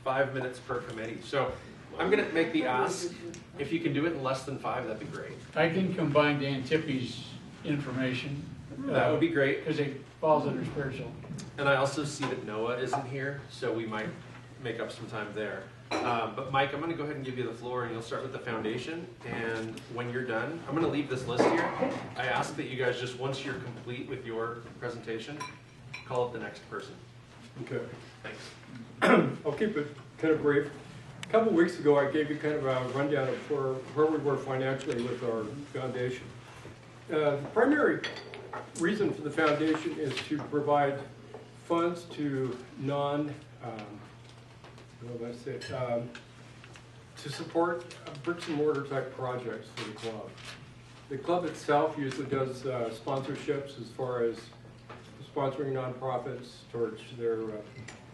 5 minutes per committee. So I'm going to make the ask. If you can do it in less than 5, that'd be great. I can combine Dan Tippy's information. That would be great. Because it falls under spiritual. And I also see that Noah isn't here, so we might make up some time there. But Mike, I'm going to go ahead and give you the floor, and you'll start with the foundation. And when you're done, I'm going to leave this list here. I ask that you guys just, once you're complete with your presentation, call up the next person. Okay. Thanks. I'll keep it kind of brief. A couple of weeks ago, I gave you kind of a rundown of where we were financially with our foundation. The primary reason for the foundation is to provide funds to to support bricks and mortar type projects for the club. The club itself usually does sponsorships as far as sponsoring nonprofits towards their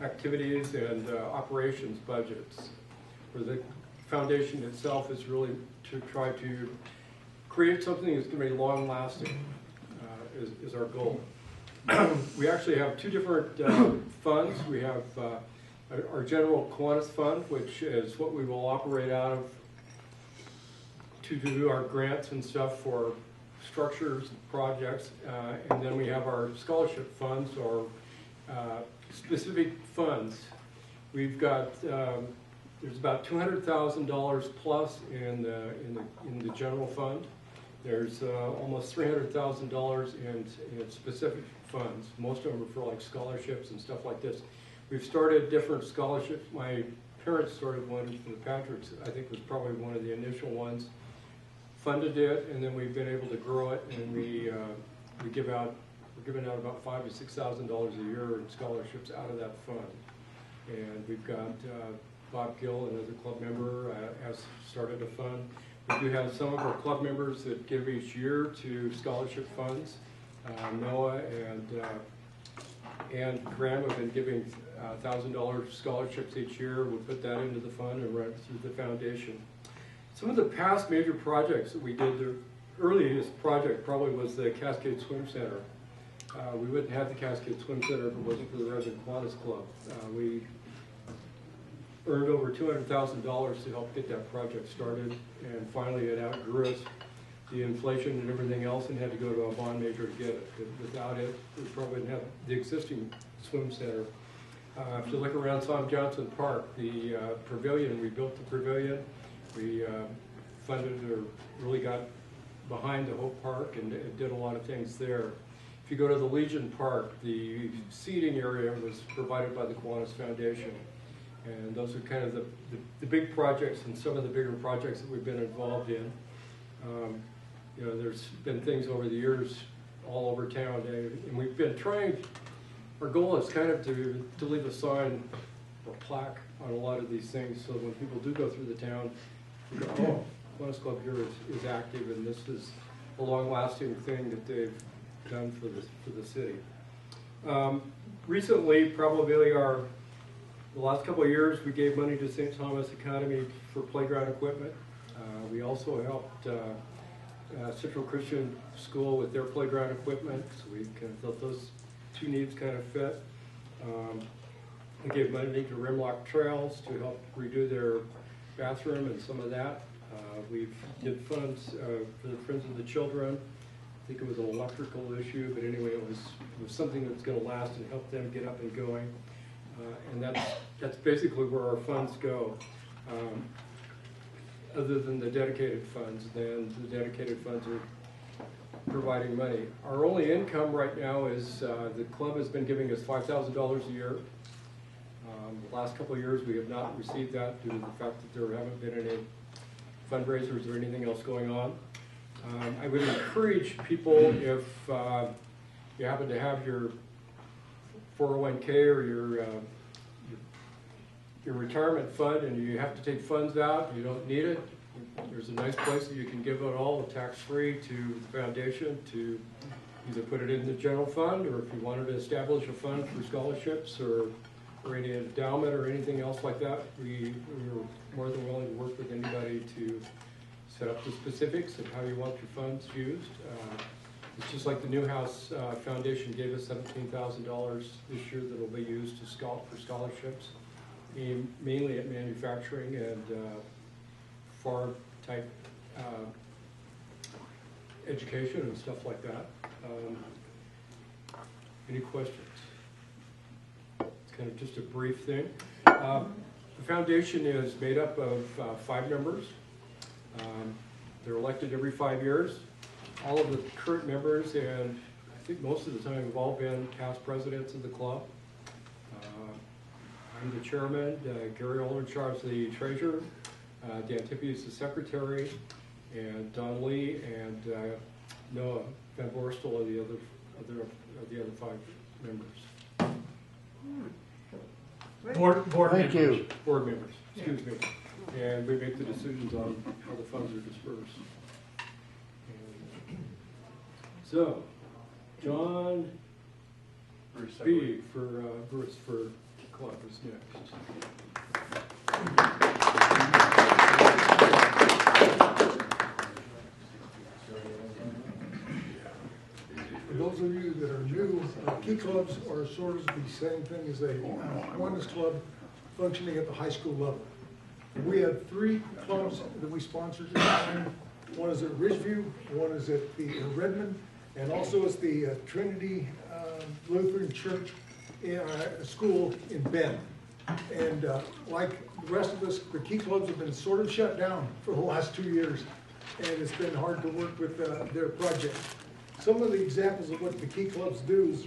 activities and operations budgets. For the foundation itself is really to try to create something that's going to be long lasting is our goal. We actually have two different funds. We have our general Kiwanis fund, which is what we will operate out of to do our grants and stuff for structures, projects, and then we have our scholarship funds or specific funds. We've got there's about $200,000 plus in the general fund. There's almost $300,000 in specific funds. Most of them are for like scholarships and stuff like this. We've started different scholarships. My parents started one for the Patricks. I think was probably one of the initial ones. Funded it, and then we've been able to grow it, and we're giving out about $5,000 to $6,000 a year in scholarships out of that fund. And we've got Bob Gill, another club member, has started a fund. We do have some of our club members that give each year to scholarship funds. Noah and Graham have been giving $1,000 scholarships each year. We put that into the fund and run it through the foundation. Some of the past major projects that we did, the earliest project probably was the Cascade Swim Center. We wouldn't have the Cascade Swim Center if it wasn't for the Redmond Kiwanis Club. We earned over $200,000 to help get that project started, and finally it outgrew us, the inflation and everything else, and had to go to a bond major to get it. Without it, we probably wouldn't have the existing swim center. If you look around Sam Johnson Park, the pavilion, we built the pavilion. We funded or really got behind the whole park and did a lot of things there. If you go to the Legion Park, the seating area was provided by the Kiwanis Foundation. And those are kind of the big projects and some of the bigger projects that we've been involved in. You know, there's been things over the years all over town, and we've been trying, our goal is kind of to leave a sign or plaque on a lot of these things so when people do go through the town, you go, oh, Kiwanis Club here is active, and this is a long-lasting thing that they've done for the city. Recently, probably the last couple of years, we gave money to St. Thomas Academy for playground equipment. We also helped Central Christian School with their playground equipment, so we kind of felt those two needs kind of fit. We gave money to Rimlock Trails to help redo their bathroom and some of that. We did funds for the Friends of the Children. I think it was an electrical issue, but anyway, it was something that's going to last and help them get up and going. And that's basically where our funds go. Other than the dedicated funds, then the dedicated funds are providing money. Our only income right now is the club has been giving us $5,000 a year. The last couple of years we have not received that due to the fact that there haven't been any fundraisers or anything else going on. I would encourage people, if you happen to have your 401k or your retirement fund and you have to take funds out, you don't need it, there's a nice place that you can give it all tax-free to the foundation to either put it in the general fund, or if you wanted to establish a fund for scholarships or any endowment or anything else like that, we're more than willing to work with anybody to set up the specifics of how you want your funds used. It's just like the Newhouse Foundation gave us $17,000 this year that will be used for scholarships. aimed mainly at manufacturing and farm type education and stuff like that. Any questions? It's kind of just a brief thing. The foundation is made up of 5 members. They're elected every 5 years. All of the current members, and I think most of the time, have all been past presidents of the club. I'm the chairman, Gary Oler in charge of the treasurer, Dan Tippy is the secretary, and Don Lee and Noah Van Borstel are the other 5 members. Board Thank members. you. Board members, excuse me. And we make the decisions on how the funds are dispersed. So, John B. for Bruce for club is next. For those of you that are new, key clubs are sort of the same thing as a Kiwanis club functioning at the high school level. We have 3 clubs that we sponsor at the time. One is at Ridgeview, one is at the Redmond, and also is the Trinity Lutheran Church school in Bend. And like the rest of us, the key clubs have been sort of shut down for the last 2 years, and it's been hard to work with their project. Some of the examples of what the key clubs do is,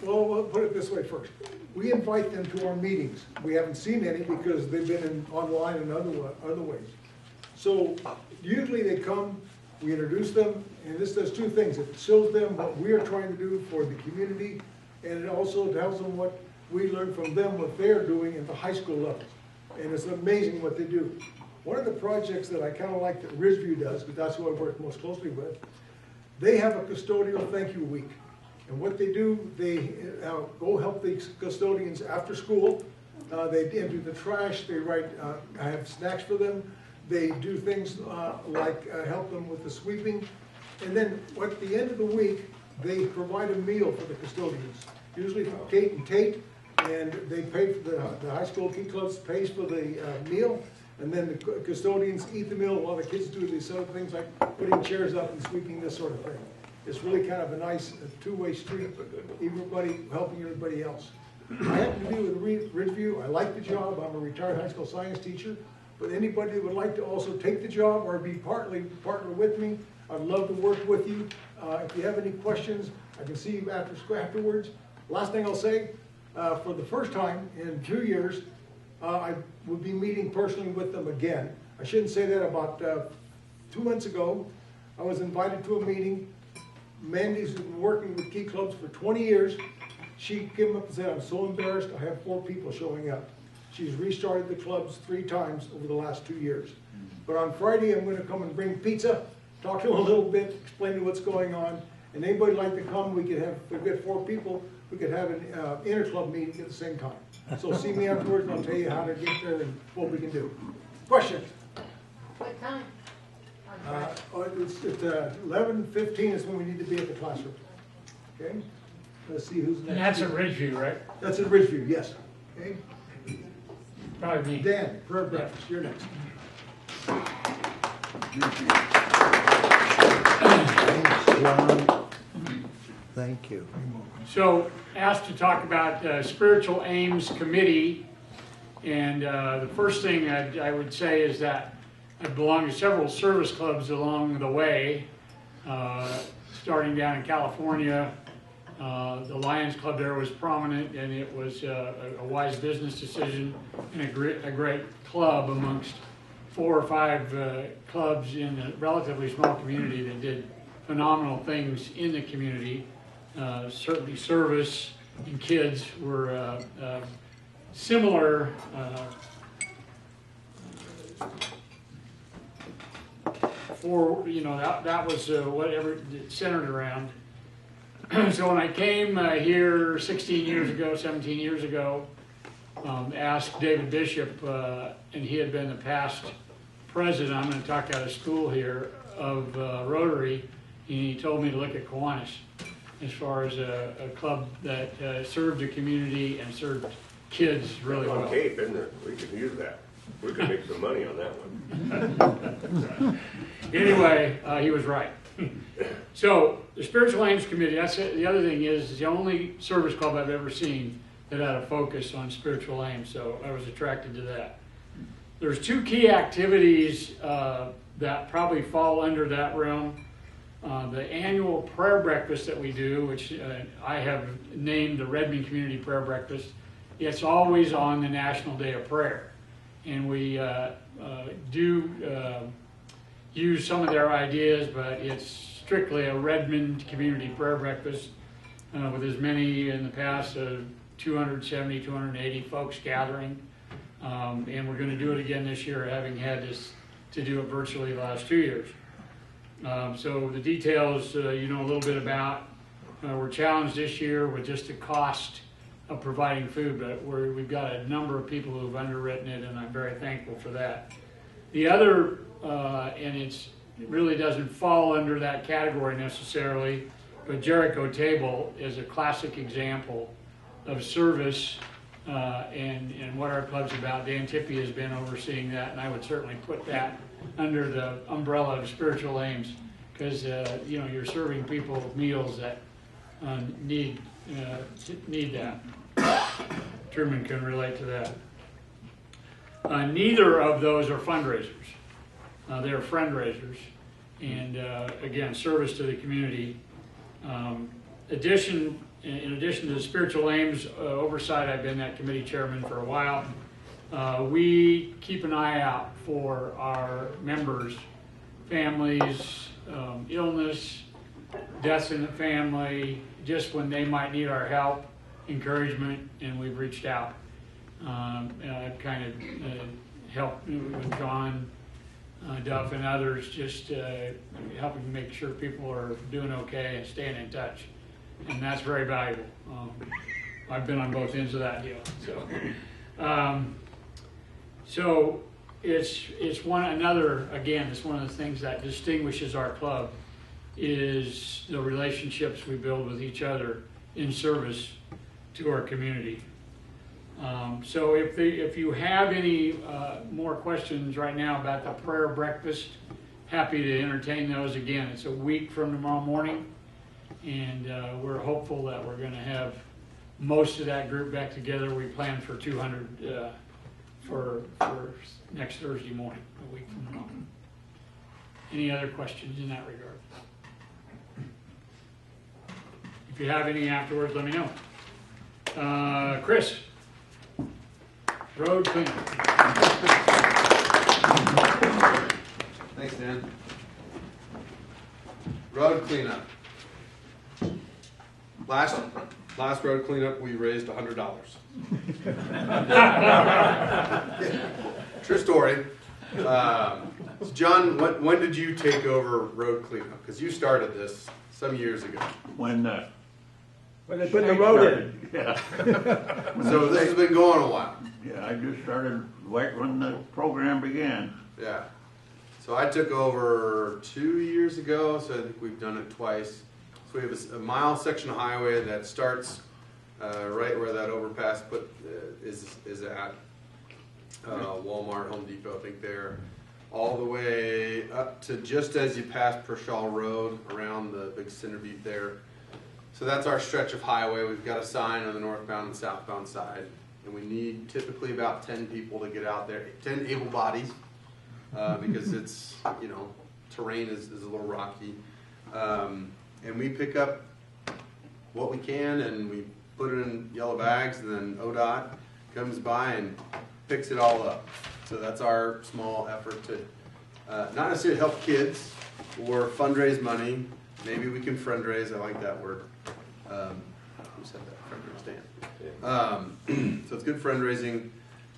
well, we'll put it this way first. We invite them to our meetings. We haven't seen any because they've been online and other ways. So usually they come, we introduce them, and this does 2 things. It shows them what we are trying to do for the community, and it also tells them what we learn from them, what they're doing at the high school level. And it's amazing what they do. One of the projects that I kind of like that Ridgeview does, because that's who I work most closely with, they have a custodial thank you week. And what they do, they go help the custodians after school. They empty the trash, they I have snacks for them. They do things like help them with the sweeping. And then at the end of the week, they provide a meal for the custodians, usually for Kate and Tate, and they pay for the high school key clubs pays for the meal, and then the custodians eat the meal while the kids do these other things like putting chairs up and sweeping, this sort of thing. It's really kind of a nice 2-way street, everybody helping everybody else. I happen to be with Ridgeview. I like the job. I'm a retired high school science teacher, but anybody that would like to also take the job or be partner with me, I'd love to work with you. If you have any questions, I can see you afterwards. Last thing I'll say, for the first time in 2 years, I will be meeting personally with them again. I shouldn't say that. About 2 months ago, I was invited to a meeting. Mandy's been working with key clubs for 20 years. She came up and said, I'm so embarrassed, I have 4 people showing up. She's restarted the clubs 3 times over the last 2 years. But on Friday, I'm going to come and bring pizza, talk to them a little bit, explain to them what's going on. And anybody like to come, we could have, if we've got 4 people, we could have an inter-club meeting at the same time. So see me afterwards, and I'll tell you how to get there and what we can do. Questions? What time? It's at 11:15 is when we need to be at the classroom. Okay? Let's see who's next. And that's at Ridgeview, right? That's at Ridgeview, yes. Okay? Probably me. Dan, prayer breakfast, you're next. Thanks, John. Thank you. So, asked to talk about Spiritual Aims Committee, and the first thing I would say is that I belong to several service clubs along the way, starting down in California. The Lions Club there was prominent, and it was a wise business decision and a great club amongst 4 or 5 clubs in a relatively small community that did phenomenal things in the community. Certainly service and kids were similar for, that was whatever it centered around. So when I came here 17 years ago, asked David Bishop, and he had been the past president, I'm going to talk out of school here, of Rotary, and he told me to look at Kiwanis. as far as a club that served the community and served kids really On well. Cape, isn't it? We could use that. We could make some money on that one. Anyway, he was right. So the Spiritual Aims Committee, that's it. The other thing is, it's the only service club I've ever seen that had a focus on spiritual aims, so I was attracted to that. There's two key activities that probably fall under that realm. The annual prayer breakfast that we do, which I have named the Redmond Community Prayer Breakfast, it's always on the National Day of Prayer. And we do use some of their ideas, but it's strictly a Redmond Community Prayer Breakfast with as many in the past, 270, 280 folks gathering. And we're going to do it again this year, having had this to do it virtually the last 2 years. So the details, you know a little bit about. We're challenged this year with just the cost of providing food, but we've got a number of people who've underwritten it, and I'm very thankful for that. The other, and it really doesn't fall under that category necessarily, but Jericho Table is a classic example of service and what our club's about. Dan Tippie has been overseeing that, and I would certainly put that under the umbrella of spiritual aims, because you know, you're serving people meals that need that. Truman can relate to that. Neither of those are fundraisers. They're fundraisers, and again, service to the community. In addition to the spiritual aims oversight, I've been that committee chairman for a while. We keep an eye out for our members' families, illness, deaths in the family, just when they might need our help, encouragement, and we've reached out. I've kind of helped with John Duff and others, just helping make sure people are doing okay and staying in touch. And that's very valuable. I've been on both ends of that deal. So it's one another, again, it's one of the things that distinguishes our club is the relationships we build with each other in service to our community. So if you have any more questions right now about the prayer breakfast, happy to entertain those. Again, it's a week from tomorrow morning, and we're hopeful that we're going to have most of that group back together. We plan for 200 for next Thursday morning, a week from tomorrow. Any other questions in that regard? If you have any afterwards, let me know. Chris, road cleanup. Thanks, Dan. Road cleanup. Last road cleanup, we raised $100. True story. So John, when did you take over road cleanup? Because you started this some years ago. When they put the road in. Yeah. So this has been going a while. Yeah, I just started right when the program began. Yeah. So I took over 2 years ago, so I think we've done it twice. So we have a mile section of highway that starts right where that overpass is at. Walmart, Home Depot, I think there. All the way up to just as you pass Pershaw Road around the big center butte there. So that's our stretch of highway. We've got a sign on the northbound and southbound side. And we need typically about 10 people to get out there, 10 able bodies, because it's, you know, terrain is a little rocky. And we pick up what we can and we put it in yellow bags, and then ODOT comes by and picks it all up. So that's our small effort to not necessarily help kids or fundraise money. Maybe we can fundraise, I like that word. Who said that? Fundraise, Dan. So it's good fundraising.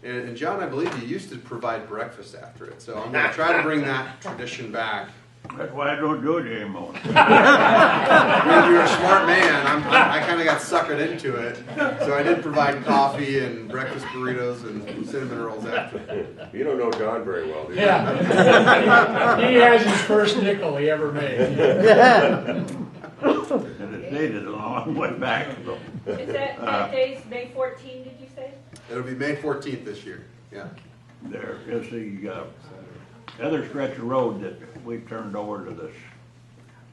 And John, I believe you used to provide breakfast after it. So I'm going to try to bring that tradition back. That's why I don't do it anymore. You're a smart man. I kind of got suckered into it. So I did provide coffee and breakfast burritos and cinnamon rolls after. You don't know Don very well, do you? Yeah. He has his first nickel he ever made. And it's dated a long way back, so. Is that day's May 14, did you say? It'll be May 14th this year, yeah. There is the other stretch of road that we've turned over to this,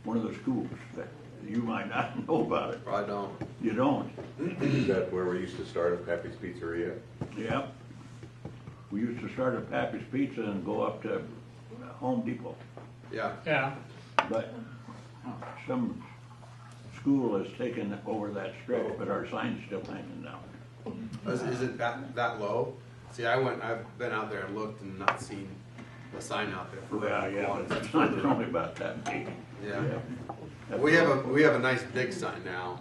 one of the schools that you might not know about it. Probably don't. You don't? Is that where we used to start at Pappy's Pizzeria? Yep. We used to start at Pappy's Pizza and go up to Home Depot. Yeah. Yeah, But some school has taken over that stretch, but our sign's still hanging down. Is it that low? See, I've been out there and looked and not seen a sign out there for Well, that. yeah, but the sign's only about that big. Yeah. We have a nice big sign now.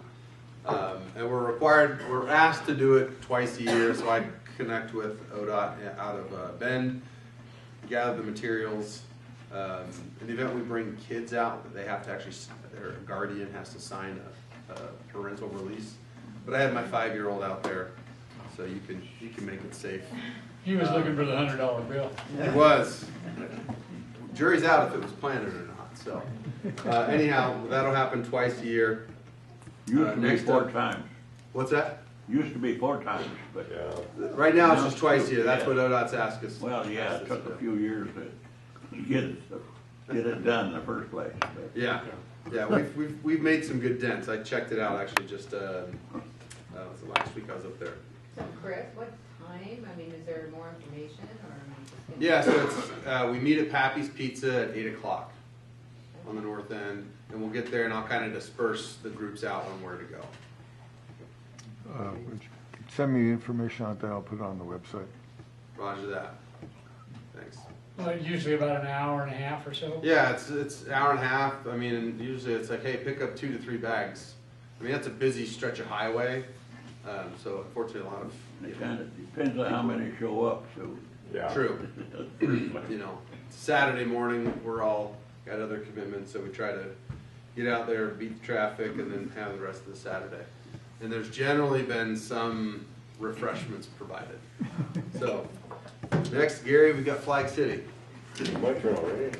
And we're asked to do it twice a year, so I connect with ODOT out of Bend, gather the materials. In the event we bring kids out, they have to actually, their guardian has to sign a parental release. But I had my 5-year-old out there, so you can make it safe. he was looking for the $100 bill. It was. Jury's out if it was planted or not, so. Anyhow, that'll happen twice a year. Used to be Next 4 up- times. What's that? Used to be 4 times, but, Yeah. Right now, it's just twice a year. That's Yeah. what ODOT's asked us. well, yeah, asked it us took to a do. few years to get it done in the first place. But Yeah, we've made some good dents. I checked it out actually just, was the last week I was up there. So Chris, what time? I mean, is there more information or am I just gonna? Yeah, so it's, we meet at Pappy's Pizza at 8 o'clock on the north end, and we'll get there and I'll kind of disperse the groups out on where to go. Send me information on that, I'll put it on the website. Roger that. Thanks. Well, usually about an hour and a half or so. Yeah, it's an hour and a half. I mean, and usually it's like, hey, pick up 2 to 3 bags. I mean, that's a busy stretch of highway, so unfortunately a lot of, it kind of depends on how many show up, so. Yeah. true. You know, Saturday morning, we're all got other commitments, so we try to get out there, beat the traffic, and then have the rest of the Saturday. And there's generally been some refreshments provided. So, next, Gary, we got Flag City. My turn already.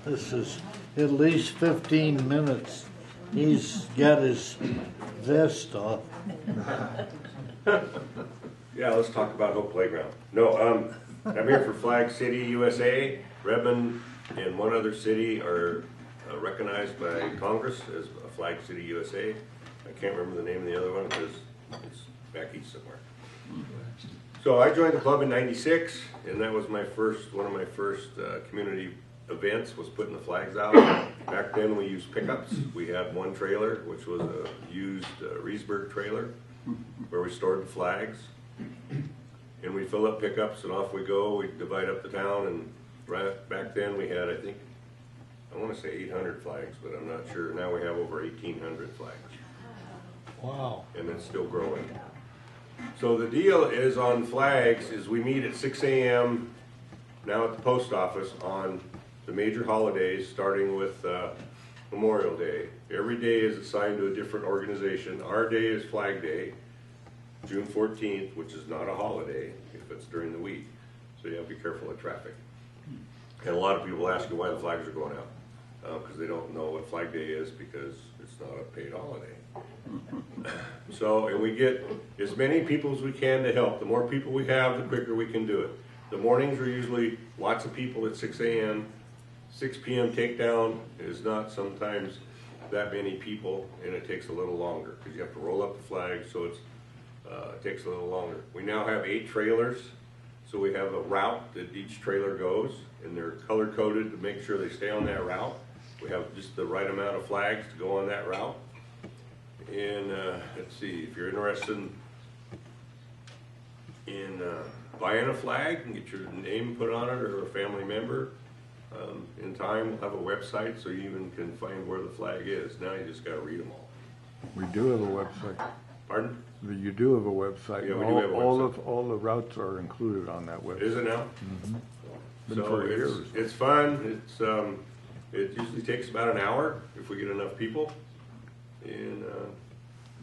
This is at least 15 minutes. He's got his vest off. Yeah, let's talk about Hope Playground. No, I'm here for Flag City, USA. Redmond and one other city are recognized by Congress as a Flag City, USA. I can't remember the name of the other one because it's back east somewhere. So I joined the club in '96, and that was one of my first community events was putting the flags out. Back then we used pickups. We had one trailer, which was a used Reesburg trailer, where we stored the flags. And we fill up pickups and off we go. We divide up the town, and right back then we had, I want to say 800 flags, but I'm not sure. Now we have over 1,800 flags. Wow. And it's still growing. So the deal is on flags is we meet at 6 a.m. now at the post office on the major holidays, starting with Memorial Day. Every day is assigned to a different organization. Our day is Flag Day, June 14th, which is not a holiday if it's during the week. So you have to be careful of traffic. And a lot of people ask you why the flags are going out, because they don't know what Flag Day is because it's not a paid holiday. So, and we get as many people as we can to help. The more people we have, the quicker we can do it. The mornings are usually lots of people at 6 a.m. 6 p.m. takedown is not sometimes that many people, and it takes a little longer because you have to roll up the flag, so it takes a little longer. We now have 8 trailers, so we have a route that each trailer goes, and they're color coded to make sure they stay on that route. We have just the right amount of flags to go on that route. And let's see, if you're interested in buying a flag and get your name put on it or a family member, in time we'll have a website so you even can find where the flag is. Now you just got to read them all. We do have a website. Pardon? You do have a website. Yeah, we do have a website. All the routes are included on that website. Is it now? Been So for years. it's fun. It usually takes about an hour if we get enough people, and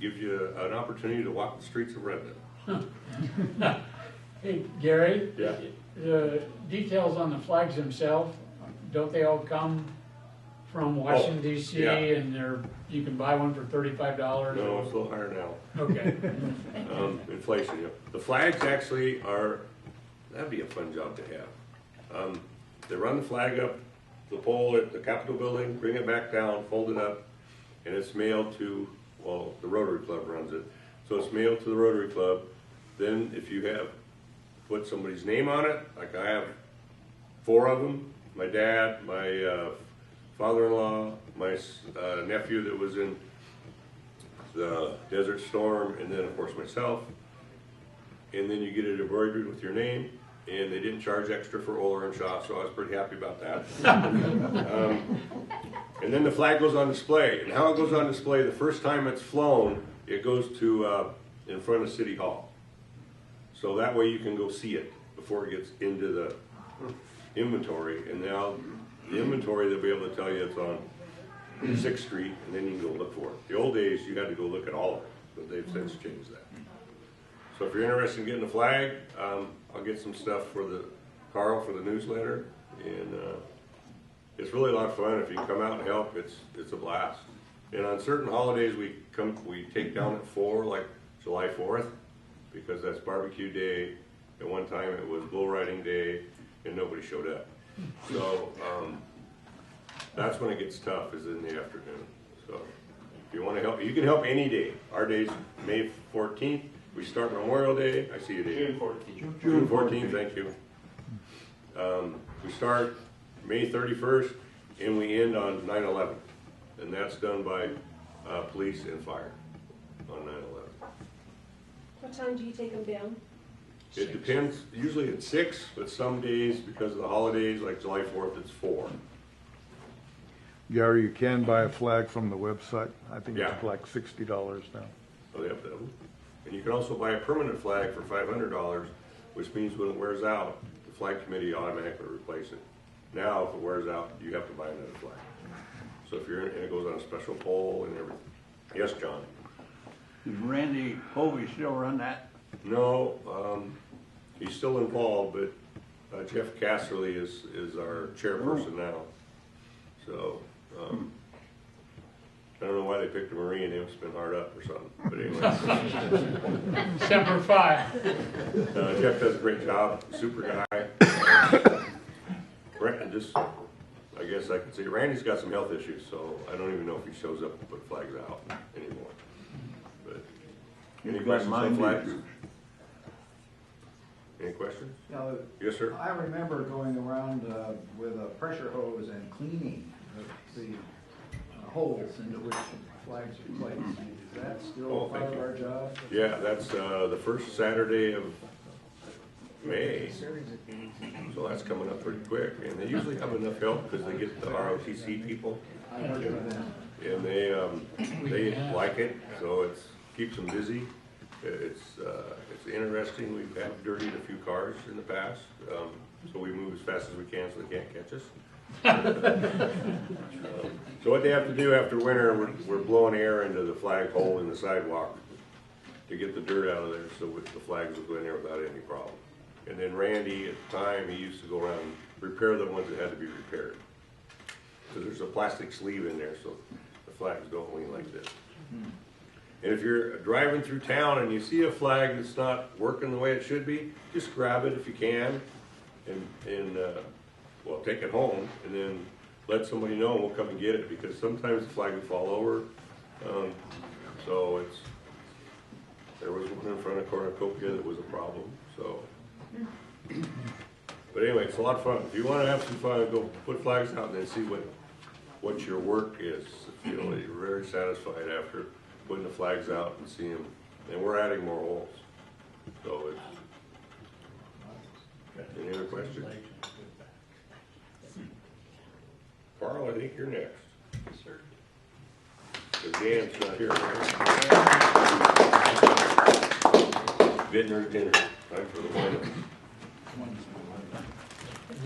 gives you an opportunity to walk the streets of Redmond. Hey, Gary? Yeah. The details on the flags themselves, don't they all come from Washington DC yeah. and you can buy one for $35? No, it's a little higher now. Okay. Inflation, yeah. The flags actually are, that'd be a fun job to have. They run the flag up the pole at the Capitol building, bring it back down, fold it up, and it's mailed to, well, the Rotary Club runs it. So it's mailed to the Rotary Club. Then if you have put somebody's name on it, like I have 4 of them, my dad, my father-in-law, my nephew that was in the Desert Storm, and then of course myself. And then you get it embroidered with your name, and they didn't charge extra for Oler and Shaw, so I was pretty happy about that. And then the flag goes on display, and how it goes on display, the first time it's flown, it goes to in front of City Hall. So that way you can go see it before it gets into the inventory, and now the inventory they'll be able to tell you it's on 6th Street, and then you can go look for it. The old days you had to go look at all of it, but they've since changed that. So if you're interested in getting a flag, I'll get some stuff for Carl for the newsletter, and it's really a lot of fun. If you can come out and help, it's a blast. And on certain holidays we take down at 4, like July 4th, because that's barbecue day. At one time it was bull riding day, and nobody showed up. So that's when it gets tough, is in the afternoon. So if you want to help, you can help any day. Our day's May 14th. We start Memorial Day. I see you, Dave. June 14th. June 14th, thank you. We start May 31st, and we end on 9/11. And that's done by police and fire on 9/11. What time do you take them down? It depends, usually it's 6, but some days, because of the holidays, like July 4th, it's 4. Gary, you can buy a flag from the website. I think Yeah. it's like $60 now. Oh, they have that one. And you can also buy a permanent flag for $500, which means when it wears out, the flag committee automatically replace it. Now, if it wears out, you have to buy another flag. So if you're, and it goes on a special pole and everything. Yes, John? Does Randy Hovey still run that? No, he's still involved, but Jeff Casserly is our chairperson now. So, I don't know why they picked a Marine, they must have been hard up or something, but anyway. Semper Fi. Jeff does a great job, super guy. Brent, I guess I could say, Randy's got some health issues, so I don't even know if he shows up to put flags out anymore. But any questions on flags? Any questions? Now, Yes, sir. I remember going around with a pressure hose and cleaning the holes into which flags are placed. Is that still part of our job? Yeah, that's the first Saturday of May, so that's coming up pretty quick. And they usually have enough help because they get the ROTC people, I heard of that. and they like it, so it keeps them busy. It's interesting. We've had dirtied a few cars in the past, so we move as fast as we can so they can't catch us. So what they have to do after winter, we're blowing air into the flag hole in the sidewalk to get the dirt out of there, so the flags will go in there without any problem. And then Randy, at the time, he used to go around and repair the ones that had to be repaired. So there's a plastic sleeve in there, so the flags don't lean like this. And if you're driving through town and you see a flag that's not working the way it should be, just grab it if you can, and well, take it home, and then let somebody know, and we'll come and get it, because sometimes the flag will fall over. So there was one in front of Cornucopia that was a problem. So, but anyway, it's a lot of fun. If you want to have some fun, go put flags out and then see what your work is. If you know, you're very satisfied after putting the flags out and seeing them. And we're adding more holes. So it's, any other questions? Carl, I think you're next. Yes, sir. Because Dan's not here. Vintner's dinner, time for the wine.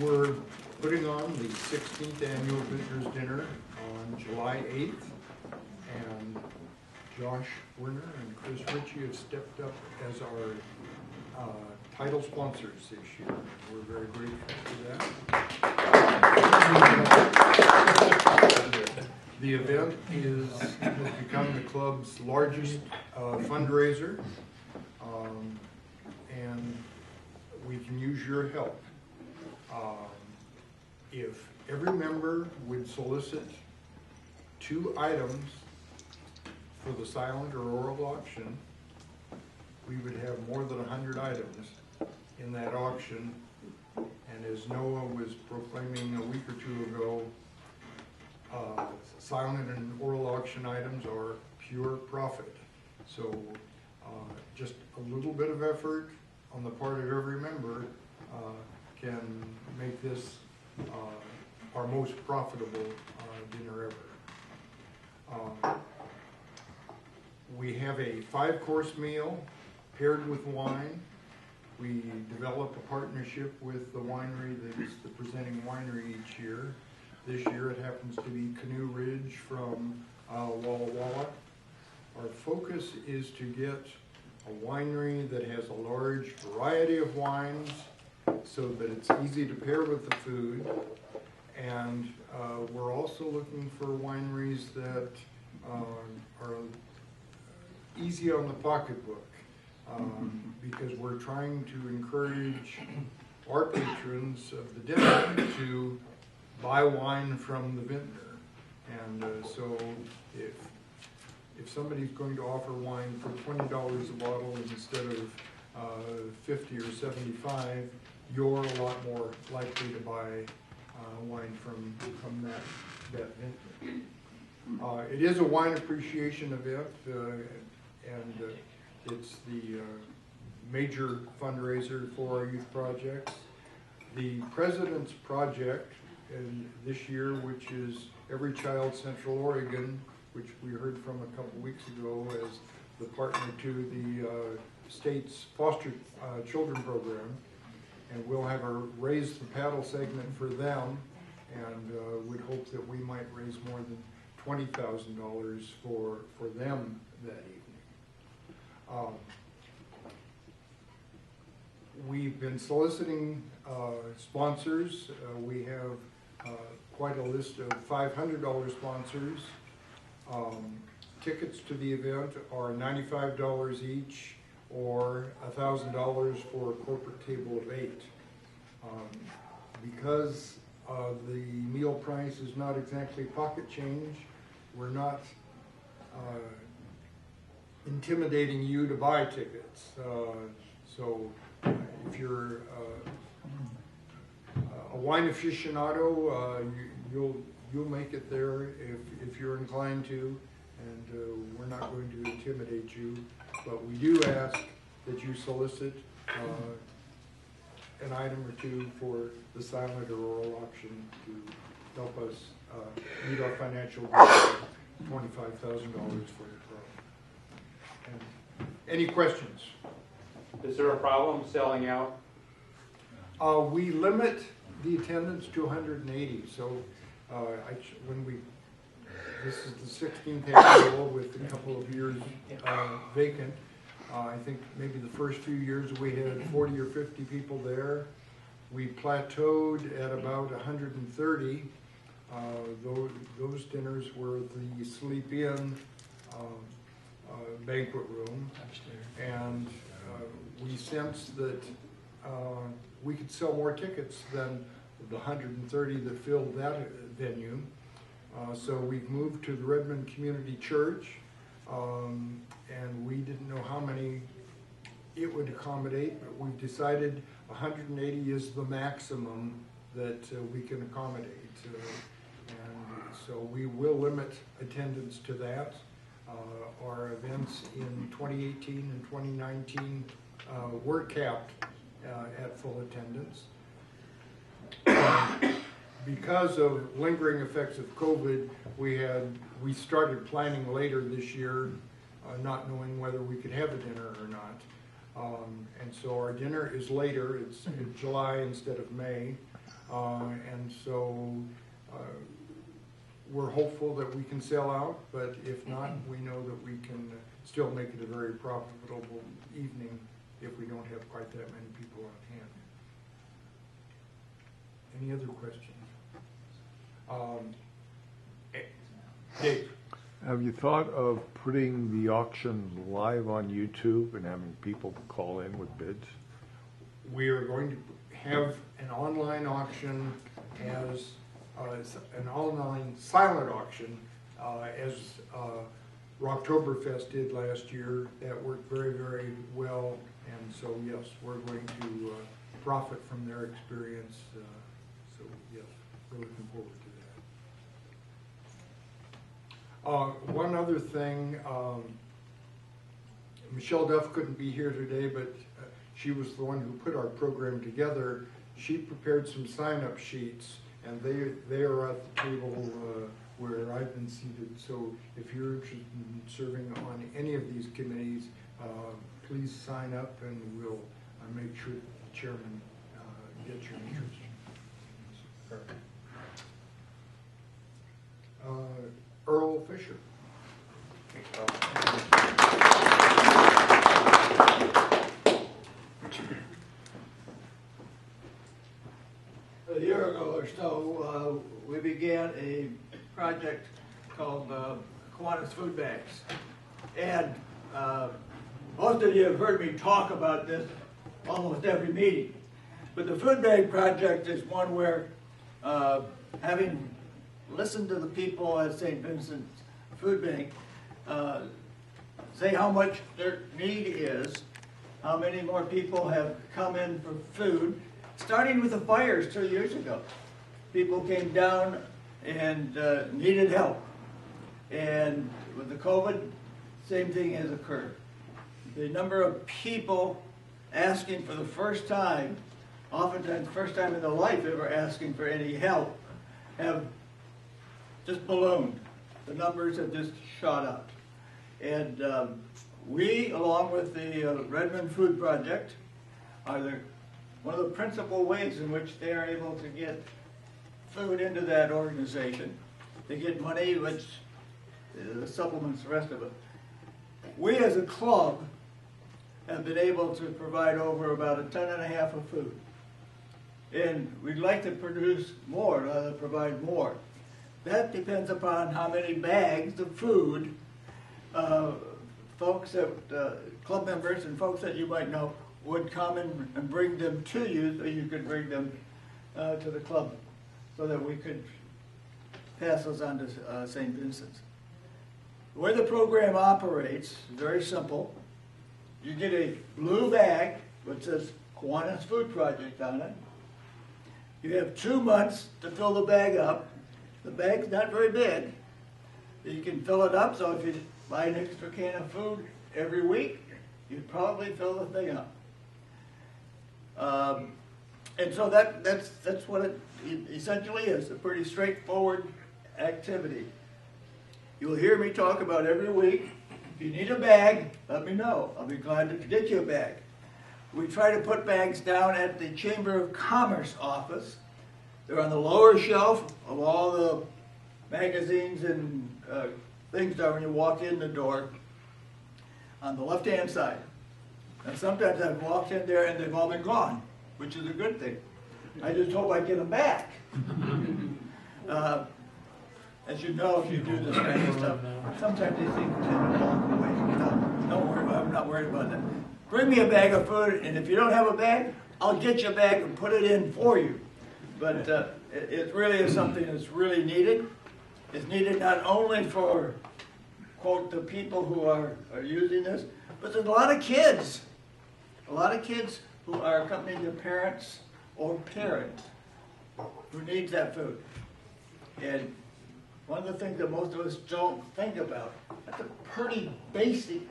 We're putting on the 16th annual Vintner's Dinner on July 8th, and Josh Werner and Chris Ritchie have stepped up as our title sponsors this year. We're very grateful for that. The event has become the club's largest fundraiser, and we can use your help. If every member would solicit 2 items for the silent or oral auction, we would have more than 100 items in that auction. And as Noah was proclaiming a week or 2 ago, silent and oral auction items are pure profit. So just a little bit of effort on the part of every member can make this our most profitable dinner ever. We have a 5-course meal paired with wine. We develop a partnership with the winery that is the presenting winery each year. This year it happens to be Canoe Ridge from Walla Walla. Our focus is to get a winery that has a large variety of wines so that it's easy to pair with the food. And we're also looking for wineries that are easy on the pocketbook, because we're trying to encourage our patrons of the dinner to buy wine from the vintner. And so if somebody's going to offer wine for $20 a bottle instead of 50 or 75, you're a lot more likely to buy wine from that vintner. It is a wine appreciation event, and it's the major fundraiser for our youth projects. The President's Project this year, which is Every Child Central Oregon, which we heard from a couple weeks ago as the partner to the state's foster children program. And we'll have a Raise the Paddle segment for them, and would hope that we might raise more than $20,000 for them that evening. We've been soliciting sponsors. We have quite a list of $500 sponsors. Tickets to the event are $95 each, or $1,000 for a corporate table of 8. Because the meal price is not exactly pocket change, we're not intimidating you to buy tickets. So if you're a wine aficionado, you'll make it there if you're inclined to, and we're not going to intimidate you. But we do ask that you solicit an item or 2 for the silent or oral auction to help us meet our financial goal of $25,000 for the club. And any questions? Is there a problem selling out? We limit the attendance to 180. So this is the 16th annual with a couple of years vacant. I think maybe the first few years we had 40 or 50 people there. We plateaued at about 130. Those dinners were the sleep-in banquet room, and we sensed that we could sell more tickets than the 130 that filled that venue. So we've moved to the Redmond Community Church, and we didn't know how many it would accommodate, but we've decided 180 is the maximum that we can accommodate. And so we will limit attendance to that. Our events in 2018 and 2019 were capped at full attendance. Because of lingering effects of COVID, we started planning later this year, not knowing whether we could have a dinner or not. And so our dinner is later. It's in July instead of May. And so we're hopeful that we can sell out, but if not, we know that we can still make it a very profitable evening if we don't have quite that many people on hand. Any other questions? Dave? Have you thought of putting the auction live on YouTube and having people call in with bids? We are going to have an online auction as an online silent auction as Rocktoberfest did last year. That worked very, very well, and so yes, we're going to profit from their experience. So yes, we're looking forward to that. One other thing, Michelle Duff couldn't be here today, but she was the one who put our program together. She prepared some sign-up sheets, and they are at the table where I've been seated. So if you're interested in serving on any of these committees, please sign up, and we'll make sure that the chairman gets your interest. Earl Fisher. A year ago or so, we began a project called Kiwanis Food Banks. And most of you have heard me talk about this almost every meeting. But the food bank project is one where, having listened to the people at St. Vincent's Food Bank say how much their need is, how many more people have come in for food, starting with the fires 2 years ago. People came down and needed help. And with the COVID, same thing has occurred. The number of people asking for the first time, oftentimes first time in their life ever asking for any help, have just ballooned. The numbers have just shot up. And we, along with the Redmond Food Project, are one of the principal ways in which they are able to get food into that organization. They get money, which supplements the rest of it. We as a club have been able to provide over about a ton and a half of food. And we'd like to produce more, rather than provide more. That depends upon how many bags of food folks that, club members and folks that you might know would come and bring them to you, so you could bring them to the club so that we could pass those on to St. Vincent's. The way the program operates is very simple. You get a blue bag which says Kiwanis Food Project on it. You have 2 months to fill the bag up. The bag's not very big. You can fill it up, so if you buy an extra can of food every week, you'd probably fill the thing up. And so that's what it essentially is, a pretty straightforward activity. You'll hear me talk about every week. If you need a bag, let me know. I'll be glad to get you a bag. We try to put bags down at the Chamber of Commerce office. They're on the lower shelf of all the magazines and things down when you walk in the door on the left-hand side. And sometimes I've walked in there and they've all been gone, which is a good thing. I just hope I get them back. As you know, if you do this kind of stuff, sometimes these things tend to walk away. Don't worry about it. I'm not worried about that. Bring me a bag of food, and if you don't have a bag, I'll get you a bag and put it in for you. But it really is something that's really needed. It's needed not only for, quote, the people who are using this, but there's a lot of kids who are accompanying their parents or parents who need that food. And one of the things that most of us don't think about, that's a pretty basic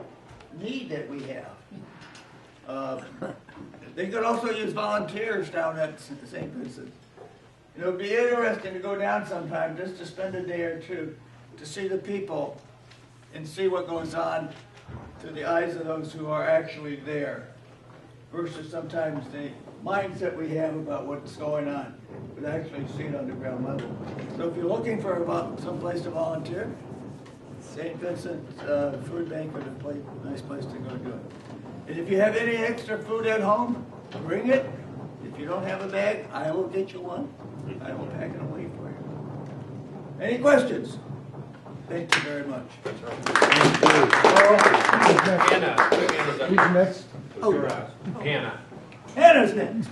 need that we have. They could also use volunteers down at St. Vincent. It would be interesting to go down sometime just to spend a day or two to see the people and see what goes on to the eyes of those who are actually there versus sometimes the mindset we have about what's going on, but actually see it on the ground level. So if you're looking for some place to volunteer, St. Vincent Food Bank is a nice place to go do it. And if you have any extra food at home, bring it. If you don't have a bag, I will get you one. I will pack it away for you. Any questions? Thank you very much. Hannah. Who's next? Oh, Hannah. Hannah's next.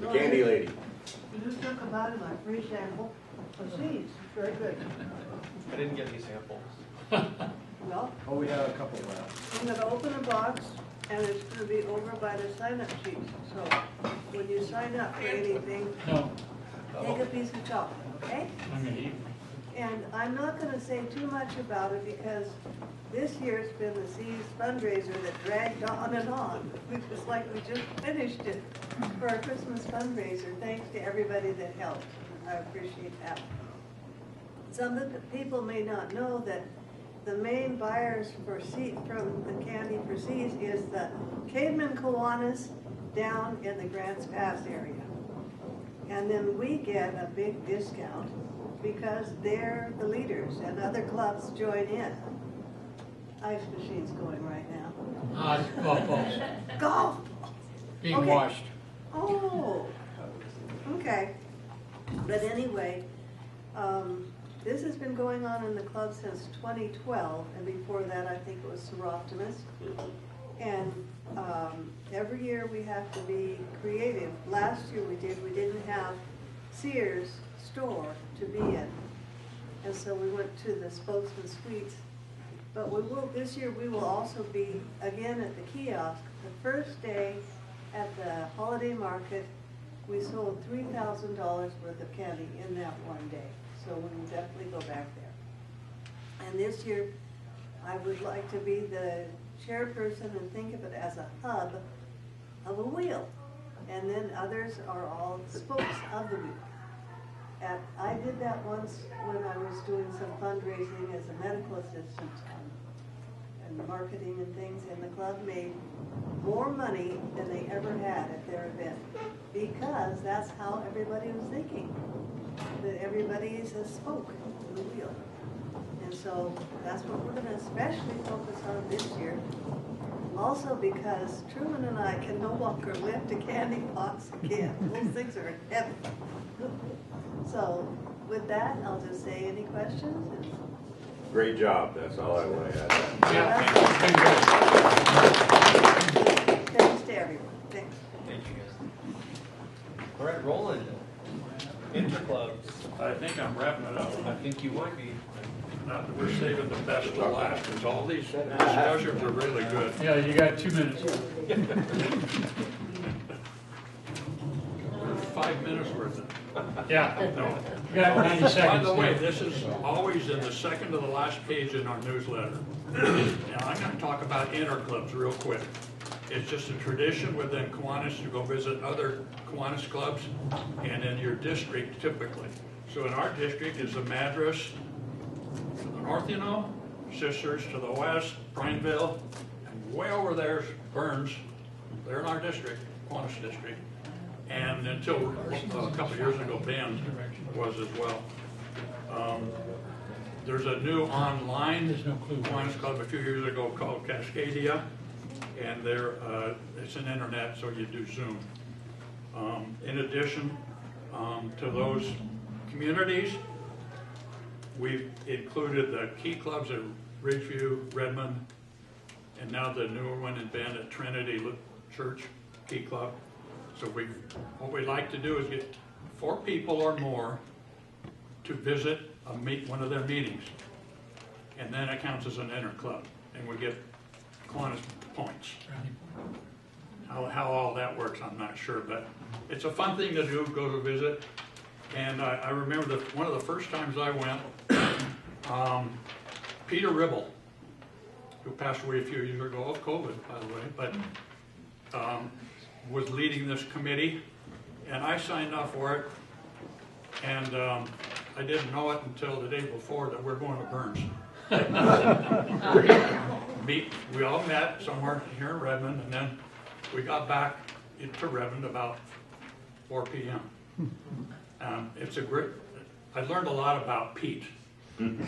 The candy lady. You just took about my free sample of seeds. Very good. I didn't get any samples. Well, Oh, we have a couple left. I'm gonna open a box and it's gonna be over by the sign-up sheet. So when you sign up for anything, No, take a piece of chocolate, okay? I'm gonna eat. And I'm not gonna say too much about it because this year's been the Seas fundraiser that dragged on and on. It's like we just finished it for our Christmas fundraiser, thanks to everybody that helped. I appreciate that. Some of the people may not know that the main buyers for from the candy for Seas is the Caveman Kiwanis down in the Grants Pass area. And then we get a big discount because they're the leaders and other clubs join in. Ice machine's going right now. Golf balls Golf! being Okay. washed. Oh, okay. But anyway, this has been going on in the club since 2012, and before that I think it was Seroptimus. And every year we have to be creative. Last year we didn't have Sears store to be in. And so we went to the Spokesman Suites. But we will, this year we will also be again at the kiosk. The first day at the holiday market, we sold $3,000 worth of candy in that one day. So we will definitely go back there. And this year, I would like to be the chairperson and think of it as a hub of a wheel. And then others are all spokes of the wheel. I did that once when I was doing some fundraising as a medical assistant and marketing and things, and the club made more money than they ever had at their event because that's how everybody was thinking, that everybody is a spoke in the wheel. And so that's what we're going to especially focus on this year. Also because Truman and I can no longer lift a candy box again. Those things are heavy. So with that, I'll just say any questions? Great job, that's all I want to add. Thanks to everyone. Thanks. Thank you guys. All right, Roland. Interclubs. I think I'm wrapping it up. I think you might be. Not that we're saving the best to last, because all these discussions are really good. Yeah, you got 2 minutes. We're 5 minutes worth of. Yeah. No. You got 90 seconds. By the way, now. this is always in the second to the last page in our newsletter. Now, I'm going to talk about interclubs real quick. It's just a tradition within Kiwanis to go visit other Kiwanis clubs and in your district typically. So in our district is the Madras to the north, Sisters to the west, Prineville, and way over there's Burns. They're in our district, Kiwanis district. And until a couple of years ago, Bend was as well. There's a new online Kiwanis club a few years ago called Cascadia, and it's an internet, so you do Zoom. In addition to those communities, we've included the key clubs at Ridgeview, Redmond, and now the newer one in Bend at Trinity Church Key Club. So what we'd like to do is get 4 people or more to visit one of their meetings. And then it counts as an interclub, and we get Kiwanis points. How all that works, I'm not sure, but it's a fun thing to do, go to visit. And I remember one of the first times I went, Peter Ribble, who passed away a few years ago of COVID, by the way, but was leading this committee, and I signed up for it, and I didn't know it until the day before that we're going to Burns. We all met somewhere here in Redmond, and then we got back to Redmond about 4 p.m. It's a great, I learned a lot about Pete. And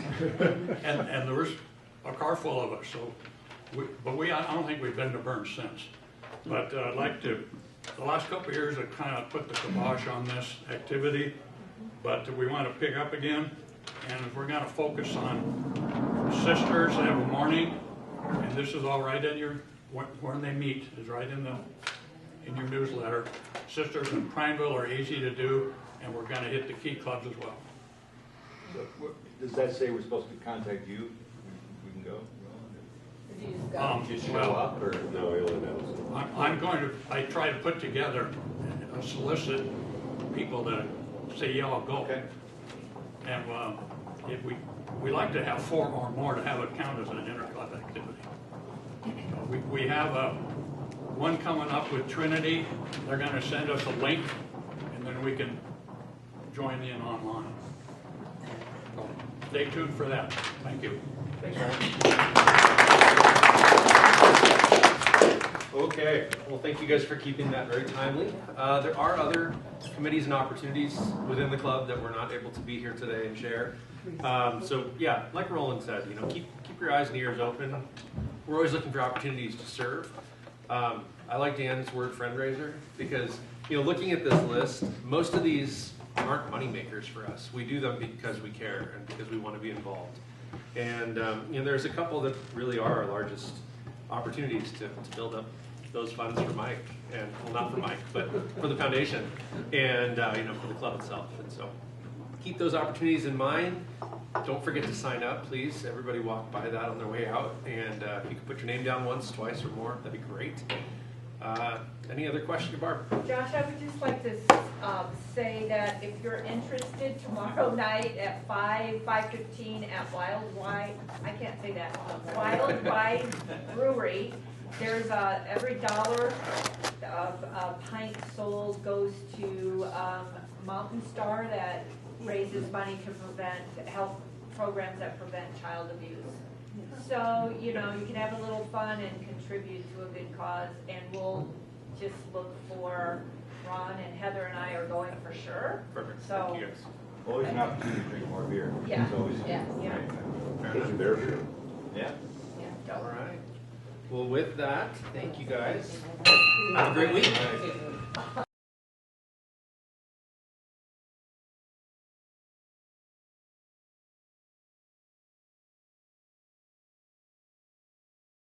there was a car full of us, so I don't think we've been to Burns since. But I'd like to, the last couple of years, I've kind of put the kibosh on this activity, but we want to pick up again. And if we're going to focus on sisters, they have a morning, and this is all right in your, when they meet, is right in your newsletter. Sisters in Prineville are easy to do, and we're going to hit the key clubs as well. Does that say we're supposed to contact you? We can go? Just show well, up, or No, we only know. I'm going to, I try to put together, solicit people to say, yeah, I'll go. Okay. And if we like to have 4 or more to have it count as an interclub activity. We have one coming up with Trinity. They're going to send us a link, and then we can join in online. So stay tuned for that. Thank you. Thanks, Okay, well, thank you guys for keeping that very timely. There are other committees and opportunities within the club that we're not able to be here today and share. So yeah, like Roland said, you know, keep your eyes and ears open. We're always looking for opportunities to serve. I like Dan's word fundraiser because, you know, looking at this list, most of these aren't money makers for us. We do them because we care and because we want to be involved. And you know, there's a couple that really are our largest opportunities to build up those funds for Mike, and well, not for Mike, but for the foundation, and you know, for the club itself. And so, keep those opportunities in mind. Don't forget to sign up, please. Everybody walk by that on their way out, and if you could put your name down once, twice, or more, that'd be great. Any other question, Barb? Josh, I would just like to say that if you're interested, tomorrow night at 5:15 at Wild Wine Brewery, there's every dollar of pint sold goes to Mountain Star that raises money to prevent health programs that prevent child abuse. So, you know, you can have a little fun and contribute to a good cause, and we'll just look for Ron, and Heather and I are going for sure. Perfect. So, thank you guys. always an opportunity to drink more beer. Yeah. It's always, Yeah. Yeah. Get you there, beer. Yeah. Yeah. All right. Well, with that, thank you guys. Have a great week.